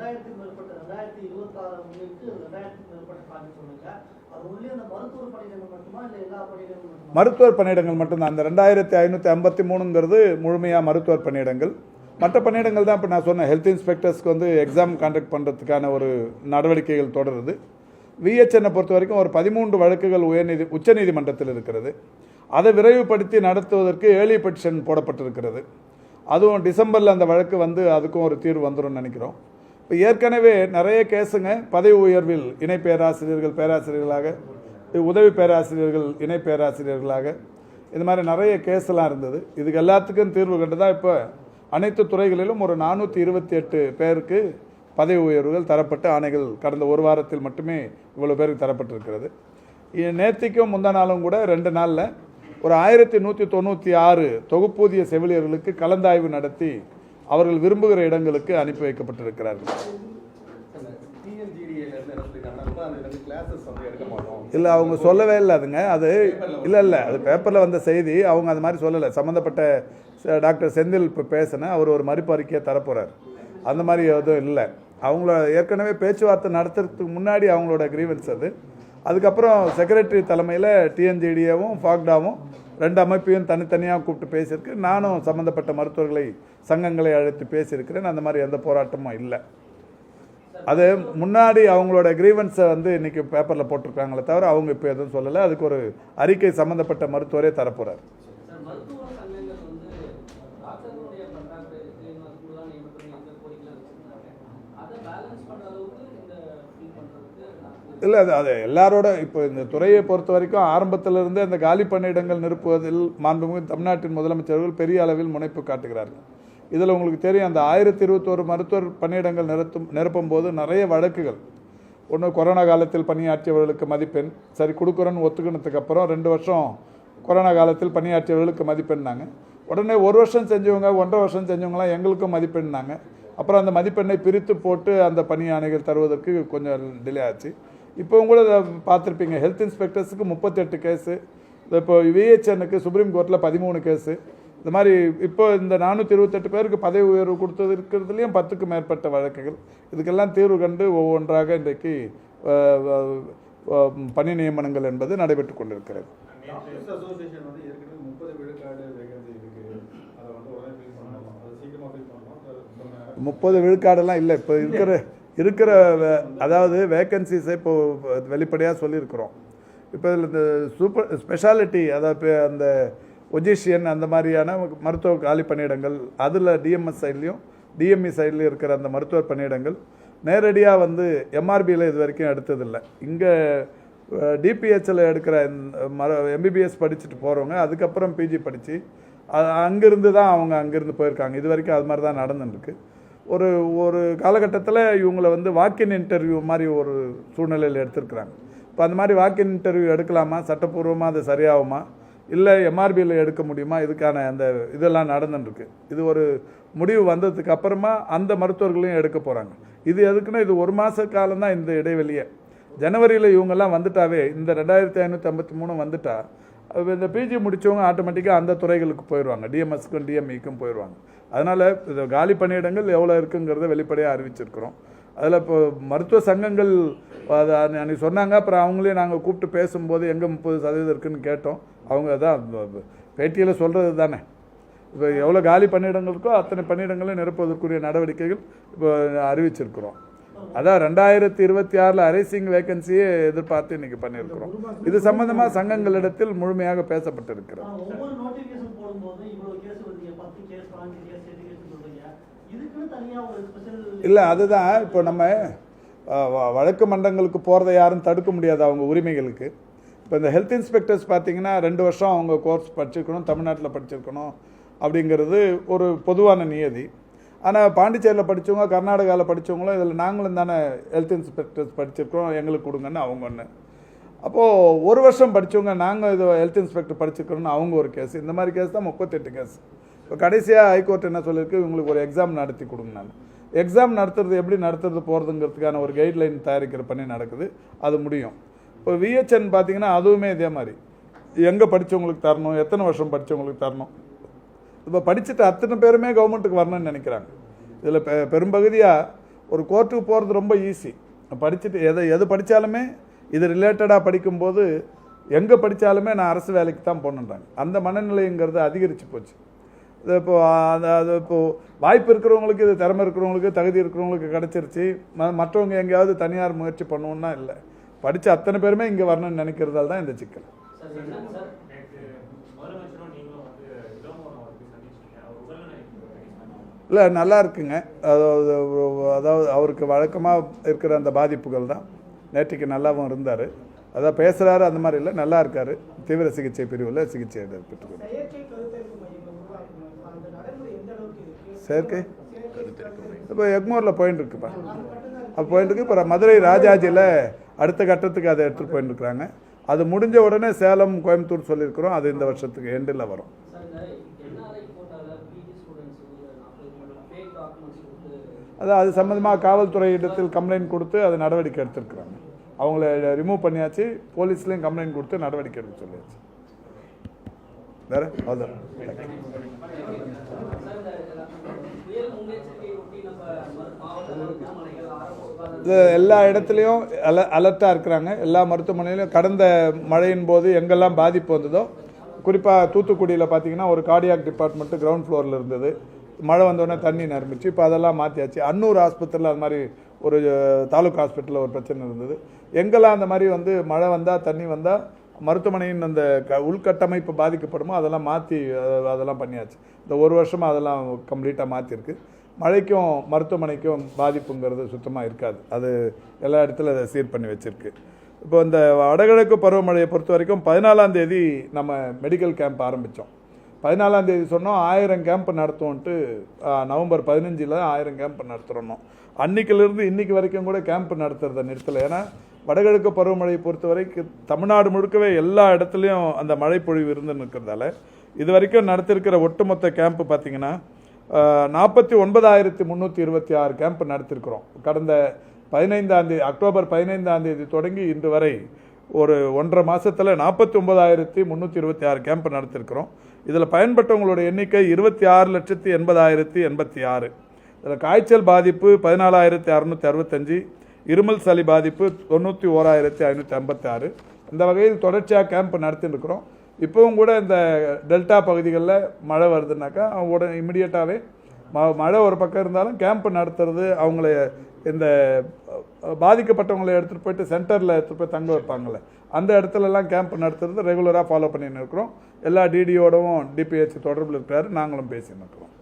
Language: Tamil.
2000க்கு மேற்பட்ட 2026 முன்னிட்டு 2000க்கு மேற்பட்ட பாதி சொன்னீங்க. அது உள்ளே அந்த மருத்துவர் பணியிடங்கள் மட்டுமா இல்லை எல்லா பணியிடங்களும் மட்டுமா? மருத்துவர் பணியிடங்கள் மட்டும்தான். அந்த 2553ங்கிறது முழுமையாக மருத்துவர் பணியிடங்கள். மற்ற பணியிடங்கள் தான் இப்போ நான் சொன்னேன். ஹெல்த் இன்ஸ்பெக்டர்ஸ்க்கு வந்து எக்ஸாம் கான்டக்ட் பண்ணுறதுக்கான ஒரு நடவடிக்கைகள் தொடருது. விஹெச்என்னை பொறுத்த வரைக்கும் ஒரு 13 வழக்குகள் உச்சநீதிமன்றத்தில் இருக்கிறது. அதை விரைவுபடுத்தி நடத்துவதற்கு ஏர்லி பெட்டிஷன் போடப்பட்டிருக்கிறது. அதுவும் டிசம்பரில் அந்த வழக்கு வந்து அதுக்கும் ஒரு தீர்வு வந்துடும் நினைக்கிறோம். இப்போ ஏற்கனவே நிறைய கேஸுங்க பதவி உயர்வில் இணை பேராசிரியர்கள் பேராசிரியர்களாக, உதவி பேராசிரியர்கள் இணை பேராசிரியர்களாக, இது மாதிரி நிறைய கேஸ்லாம் இருந்தது. இதுக்கு எல்லாத்துக்கும் தீர்வு கண்டு தான் இப்போ அனைத்து துறைகளிலும் ஒரு 428 பேருக்கு பதவி உயர்வுகள் தரப்பட்டு ஆணைகள் கடந்த ஒரு வாரத்தில் மட்டுமே இவ்வளோ பேருக்கு தரப்பட்டிருக்கிறது. நேற்றுக்கும் முந்தா நாளும் கூட 2 நாளில் ஒரு 1196 தொகுப்பூதிய செவிலியர்களுக்கு கலந்தாய்வு நடத்தி அவர்கள் விரும்புகிற இடங்களுக்கு அனுப்பி வைக்கப்பட்டிருக்கிறார்கள். இல்லை, அவங்க சொல்லவே இல்லை. அதுங்க அது இல்லை அது பேப்பரில் வந்த செய்தி. அவங்க அது மாதிரி சொல்லலை. சம்மந்தப்பட்ட டாக்டர் செந்தில் இப்போ பேசின அவர் ஒரு மறுப்பு அறிக்கையை தரப்போகிறார். அந்த மாதிரி எதுவும் இல்லை. அவங்கள ஏற்கனவே பேச்சுவார்த்தை நடத்துறதுக்கு முன்னாடி அவங்களோட கிரீவன்ஸ் அது. அதுக்கப்புறம் செக்ரட்டரி தலைமையில் டிஎன்ஜிடிஏவும் ஃபாக்டாவும் 2 அமைப்பையும் தனித்தனியாக கூப்பிட்டு பேசியிருக்கு. நானும் சம்மந்தப்பட்ட மருத்துவர்களை சங்கங்களை அழைத்து பேசியிருக்கிறேன். அந்த மாதிரி எந்த போராட்டமும் இல்லை. அது முன்னாடி அவங்களோட கிரீவன்ஸை வந்து இன்றைக்கி பேப்பரில் போட்டிருக்காங்களே தவிர அவங்க இப்போ எதுவும் சொல்லலை. அதுக்கு ஒரு அறிக்கை சம்மந்தப்பட்ட மருத்துவரே தரப்போகிறார். இல்லை, அது எல்லாரோட இப்போ இந்த துறையை பொறுத்த வரைக்கும் ஆரம்பத்திலிருந்தே அந்த காலி பணியிடங்கள் நிரப்புவதில் மாண்புமிகு தமிழ்நாட்டின் முதலமைச்சர்கள் பெரிய அளவில் முனைப்பு காட்டுகிறார்கள். இதில் உங்களுக்கு தெரியும், அந்த 1021 மருத்துவர் பணியிடங்கள் நிரப்பும் போது நிறைய வழக்குகள். ஒன்று, கொரோனா காலத்தில் பணியாற்றியவர்களுக்கு மதிப்பெண் சரி கொடுக்குறோன்னு ஒத்துக்கினதுக்கு அப்புறம் 2 வருஷம் கொரோனா காலத்தில் பணியாற்றியவர்களுக்கு மதிப்பெண்ணாங்க. உடனே 1 வருஷம் செஞ்சவங்க 1.5 வருஷம் செஞ்சவங்களாம் எங்களுக்கும் மதிப்பெண்ணாங்க. அப்புறம் அந்த மதிப்பெண்ணை பிரித்து போட்டு அந்த பணி ஆணைகள் தருவதற்கு கொஞ்சம் டிலே ஆச்சு. இப்போவும் கூட பார்த்துருப்பீங்க, ஹெல்த் இன்ஸ்பெக்டர்ஸுக்கு 38 கேஸு, இப்போ விஹெச்என்னுக்கு சுப்ரீம் கோர்ட்டில் 13 கேஸு. இந்த மாதிரி இப்போ இந்த 428 பேருக்கு பதவி உயர்வு கொடுத்தது இருக்கிறதுலையும் 10க்கு மேற்பட்ட வழக்குகள். இதுக்கெல்லாம் தீர்வு கண்டு ஒவ்வொன்றாக இன்றைக்கு பணி நியமனங்கள் என்பது நடைபெற்று கொண்டிருக்கிறது. 30 விழுக்காடெல்லாம் இல்லை. இப்போ இருக்கிற அதாவது வேக்கன்சிஸை இப்போ வெளிப்படையாக சொல்லியிருக்கிறோம். இப்போ இதில் இந்த சூப்பர் ஸ்பெஷாலிட்டி, அதாவது அந்த பொசிஷியன் அந்த மாதிரியான மருத்துவ காலி பணியிடங்கள், அதில் டிஎம்எஸ் சைட்லேயும் டிஎம்இ சைட்லேயும் இருக்கிற அந்த மருத்துவர் பணியிடங்கள் நேரடியாக வந்து எம்ஆர்பியில் இது வரைக்கும் எடுத்ததில்லை. இங்கே டிபிஹெச்சில் எடுக்கிற எம்பிபிஎஸ் படிச்சுட்டு போகிறவங்க அதுக்கப்புறம் பிஜி படித்து அங்கேருந்து தான் அவங்க அங்கேருந்து போயிருக்காங்க. இது வரைக்கும் அது மாதிரி தான் நடந்துருக்கு. ஒரு காலகட்டத்தில் இவங்களை வந்து வாக்கின் இன்டர்வியூ மாதிரி ஒரு சூழ்நிலையில் எடுத்துருக்குறாங்க. இப்போ அந்த மாதிரி வாக்கின் இன்டர்வியூ எடுக்கலாமா, சட்டப்பூர்வமாக அது சரியாகுமா, இல்லை எம்ஆர்பியில் எடுக்க முடியுமா, இதுக்கான அந்த இதெல்லாம் நடந்துருக்கு. இது ஒரு முடிவு வந்ததுக்கு அப்புறமா அந்த மருத்துவர்களையும் எடுக்க போகிறாங்க. இது எதுக்குன்னா இது 1 மாத காலம்தான் இந்த இடைவெளியே. ஜனவரியில் இவங்கெல்லாம் வந்துட்டாவே, இந்த 2553 வந்துட்டா இந்த பிஜி முடித்தவங்க ஆட்டோமேட்டிக்காக அந்த துறைகளுக்கு போயிடுவாங்க. டிஎம்எஸ்க்கும் டிஎம்இக்கும் போயிடுவாங்க. அதனால் இது காலி பணியிடங்கள் எவ்வளோ இருக்குங்கிறத வெளிப்படையாக அறிவிச்சிருக்கிறோம். அதில் இப்போ மருத்துவ சங்கங்கள் அதை அன்றைக்கி சொன்னாங்க. அப்புறம் அவங்களே நாங்கள் கூப்பிட்டு பேசும்போது எங்கே 30% இருக்குதுன்னு கேட்டோம். அவங்க தான் பேட்டியில் சொல்கிறது தானே. இப்போ எவ்வளோ காலி பணியிடங்களுக்கோ அத்தனை பணியிடங்களும் நிரப்புவதற்குரிய நடவடிக்கைகள் இப்போ அறிவிச்சிருக்கிறோம். அதான் 2026 அரைசிங் வேகன்சியே எதிர்பார்த்து இன்னைக்கு பண்ணியிருக்கிறோம். இது சம்பந்தமாக சங்கங்களிடத்தில் முழுமையாக பேசப்பட்டிருக்கிறது. இல்லை, அதுதான் இப்போ நம்ம வழக்கு மன்றங்களுக்கு போகிறத யாரும் தடுக்க முடியாது அவங்க உரிமைகளுக்கு. இப்போ இந்த ஹெல்த் இன்ஸ்பெக்டர்ஸ் பார்த்தீங்கன்னா 2 வருஷம் அவங்க கோர்ஸ் படிச்சிருக்கணும், தமிழ்நாட்டில் படிச்சிருக்கணும் அப்படிங்கிறது ஒரு பொதுவான நியதி. ஆனால் பாண்டிச்சேரியில் படித்தவங்க, கர்நாடகாவில் படித்தவங்களும் இதில் நாங்களும் தானே ஹெல்த் இன்ஸ்பெக்டர்ஸ் படிச்சிருக்கிறோம், எங்களுக்கு கொடுங்கன்னு அவங்க ஒன்று. அப்போது 1 வருஷம் படித்தவங்க நாங்கள் இது ஹெல்த் இன்ஸ்பெக்டர் படிச்சிருக்கிறோன்னு அவங்க ஒரு கேஸ். இந்த மாதிரி கேஸ் தான் 38 கேஸ். இப்போ கடைசியாக ஹைகோர்ட் என்ன சொல்லியிருக்கு, இவங்களுக்கு ஒரு எக்ஸாம் நடத்தி கொடுங்க. நான் எக்ஸாம் நடத்துறது எப்படி நடத்துறது போகிறதுங்கிறதுக்கான ஒரு கைட்லைன் தயாரிக்கிற பண்ணி நடக்குது. அது முடியும். இப்போ விஹெச்என் பார்த்தீங்கன்னா அதுவுமே இதே மாதிரி எங்கே படித்தவங்களுக்கு தரணும், எத்தனை வருஷம் படித்தவங்களுக்கு தரணும். இப்போ படிச்சுட்டு அத்தனை பேருமே கவர்மெண்ட்டுக்கு வரணும்னு நினைக்கிறாங்க. இதில் பெரும்பகுதியாக ஒரு கோர்ட்டுக்கு போகிறது ரொம்ப ஈஸி. படிச்சுட்டு எது படித்தாலுமே இது ரிலேட்டடாக படிக்கும்போது எங்கே படித்தாலுமே நான் அரசு வேலைக்கு தான் போகணுன்றாங்க. அந்த மனநிலைங்கிறது அதிகரித்து போச்சு. இது அது இப்போது வாய்ப்பு இருக்கிறவங்களுக்கு, இது திறமை இருக்கிறவங்களுக்கு, தகுதி இருக்கிறவங்களுக்கு கிடச்சிருச்சு. மற்றவங்க எங்கேயாவது தனியார் முயற்சி பண்ணுவோன்னா இல்லை. படித்த அத்தனை பேருமே இங்கே வரணும்னு நினைக்கிறதால தான் இந்த சிக்கல். இல்லை, நல்லா இருக்குங்க. அதாவது அவருக்கு வழக்கமாக இருக்கிற அந்த பாதிப்புகள் தான். நேற்றுக்கு நல்லாவும் இருந்தார். அதான் பேசுகிறாரு, அந்த மாதிரி இல்லை, நல்லா இருக்கார். தீவிர சிகிச்சை பிரிவில் சிகிச்சை பெற்றுக்கிறார். செயற்கை இப்போ எக்மோரில் போயின்னு இருக்குப்பா. அப்போ போயின்னு இருக்கு. இப்போ மதுரை ராஜாஜியில் அடுத்த கட்டத்துக்கு அதை எடுத்துகிட்டு போயின்னு இருக்கிறாங்க. அது முடிஞ்ச உடனே சேலம், கோயம்புத்தூர் சொல்லியிருக்கிறோம். அது இந்த வருஷத்துக்கு எண்டில் வரும். அது சம்மந்தமாக காவல்துறை இடத்தில் கம்ப்ளைண்ட் கொடுத்து அது நடவடிக்கை எடுத்துருக்குறாங்க. அவங்கள ரிமூவ் பண்ணியாச்சு. போலீஸ்லேயும் கம்ப்ளைண்ட் கொடுத்து நடவடிக்கை எடுக்க சொல்லியாச்சு. வேற அவ்வளோ இது எல்லா இடத்துலையும் அலர்ட்டாக இருக்கிறாங்க. எல்லா மருத்துவமனையிலும் கடந்த மழையின் போது எங்கெல்லாம் பாதிப்பு வந்ததோ, குறிப்பாக தூத்துக்குடியில் பார்த்தீங்கன்னா ஒரு கார்டியாக் டிபார்ட்மெண்ட்டு கிரவுண்ட் ஃப்ளோரில் இருந்தது. மழை வந்தோடனே தண்ணி நிரம்பிச்சு. இப்போ அதெல்லாம் மாற்றியாச்சு. அன்னூர் ஆஸ்பத்திரியில் அது மாதிரி ஒரு தாலுக்கா ஹாஸ்பிட்டலில் ஒரு பிரச்சனை இருந்தது. எங்கெல்லாம் அந்த மாதிரி மழை வந்தால், தண்ணி வந்தால் மருத்துவமனையின் அந்த உள்கட்டமைப்பு பாதிக்கப்படுமோ அதெல்லாம் மாற்றி அதெல்லாம் பண்ணியாச்சு. இந்த ஒரு வருஷமாக அதெல்லாம் கம்ப்ளீட்டாக மாற்றிருக்கு. மழைக்கும் மருத்துவமனைக்கும் பாதிப்புங்கிறது சுத்தமாக இருக்காது. அது எல்லா இடத்துல அதை சீர் பண்ணி வச்சுருக்கு. இப்போ இந்த வடகிழக்கு பருவமழையை பொறுத்த வரைக்கும் 14ஆம் தேதி நம்ம மெடிக்கல் கேம்ப் ஆரம்பித்தோம். 14ஆம் தேதி சொன்னோம் 1000 கேம்ப் நடத்துவோன்ட்டு. நவம்பர் 15 1000 கேம்ப் நடத்துகிறோம். அன்றைக்கிலிருந்து இன்றைக்கி வரைக்கும் கூட கேம்ப் நடத்துகிறத நிறுத்தலை. ஏன்னா வடகிழக்கு பருவமழையை பொறுத்த வரைக்கும் தமிழ்நாடு முழுக்கவே எல்லா இடத்துலையும் அந்த மழை பொழிவு இருந்துன்னு இருக்கிறதால இது வரைக்கும் நடத்திருக்கிற ஒட்டுமொத்த கேம்ப்பு பார்த்திங்கன்னா 49,326 கேம்ப் நடத்திருக்கிறோம். கடந்த 15ஆம் தேதி, அக்டோபர் 15ஆம் தேதி தொடங்கி இன்று வரை ஒரு 1.5 மாதத்தில் 49,326 கேம்ப் நடத்திருக்கிறோம். இதில் பயன்பட்டவங்களோட எண்ணிக்கை 26,80,086. இதில் காய்ச்சல் பாதிப்பு 14,665, இருமல் சளி பாதிப்பு 91,556. இந்த வகையில் தொடர்ச்சியாக கேம்ப் நடத்தின்னு இருக்கிறோம். இப்போவும் கூட இந்த டெல்டா பகுதிகளில் மழை வருதுனாக்கா உடனே இமிடியேட்டாகவே மழை ஒரு பக்கம் இருந்தாலும் கேம்ப் நடத்துறது, அவங்கள இந்த பாதிக்கப்பட்டவங்களை எடுத்துகிட்டு போயிட்டு சென்டரில் எடுத்துகிட்டு போய் தங்க வைப்பாங்களே அந்த இடத்துலலாம் கேம்ப் நடத்துறது ரெகுலராக ஃபாலோ பண்ணின்னு இருக்கிறோம். எல்லா டிடியோடவும் டிபிஹெச் தொடர்பில் இருக்கிறாரு. நாங்களும் பேசின்னு இருக்கிறோம்.